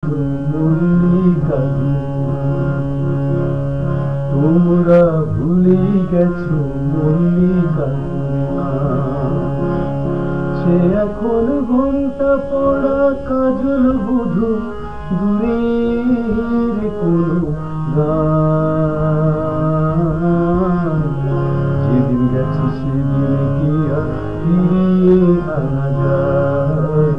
মল্লিকা তোমরা ভুলে গেছো মল্লিকা সে এখন ঘন্টা পড়া কাজল বধূ দূরের কোনো গান যেদিন গেছে সেদিন কি আর ফিরিয়ে আনা যায়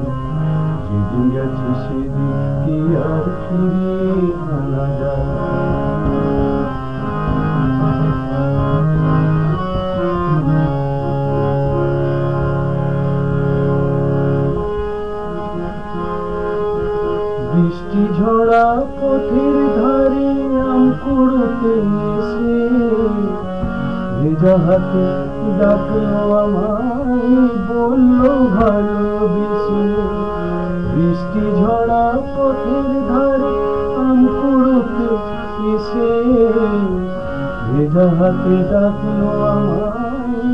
যেদিন গেছে সেদিন কি আর ফিরিয়ে আনা যায় বৃষ্টি ঝরা পথের ধারে আম কুড়োতে এসে ভেজা হাতে ডাকলো আমায় বললো ভালোবেসে বৃষ্টি ঝরা পথের ধারে আম কুড়োতে এসে ভেজা হাতে ডাকলো আমায়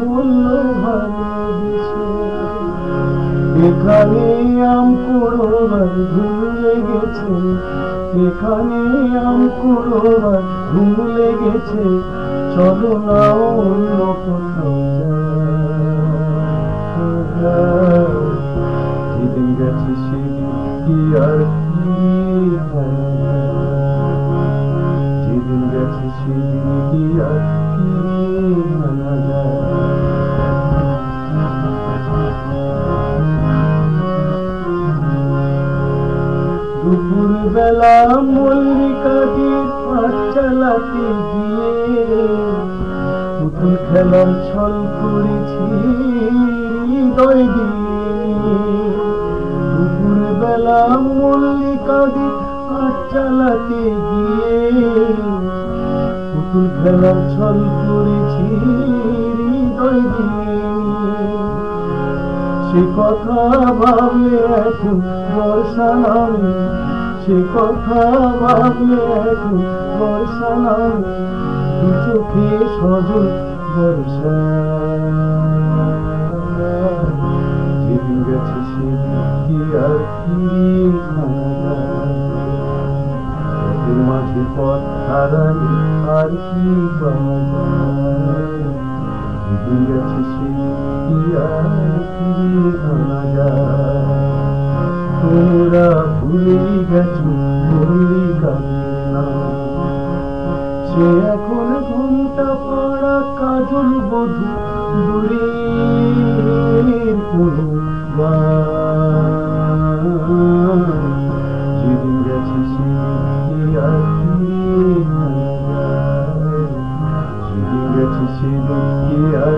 বললো ভালোবেসে এখানে আম কুড়োবার ধুম লেগেছে এখানে আম কুড়োবার ধুম লেগেছে চলো না অন্য কোথাও যাই যেদিন গেছে সেদিন কি আর ফিরিয়ে আনা যায় যেদিন গেছে সেদিন কি আর ফিরিয়ে আনা যায় দুপুর বেলা মল্লিকাদের পাঠ চালাতে গিয়ে পুতুল খেলার ছল করেছি হৃদয় দিয়ে দুপুর বেলা মল্লিকাদের পাঠ চালাতে গিয়ে পুতুল খেলার ছল করেছি হৃদয় দিয়ে সে কথা ভাবলে এখন বর্ষা নামে সে কথা ভাবলে এখন বর্ষা নামে দু চোখে সজল বর্ষা যেদিন গেছে সেদিন কি আর ফিরিয়ে আনা যায় পথের মাঝে পথ হারালে আর কি পাওয়া যায় যেদিন গেছে সেদিন কি আর ফিরিয়ে আনা যায় তোমরা ভুলে গেছো মল্লিকাদের নাম সে এখন ঘুমটা পড়া কাজল বধূ দূরের কোনো গান যেদিন গেছে সেদিন কি আর ফিরিয়ে আনা যায় যেদিন গেছে সেদিন কি আর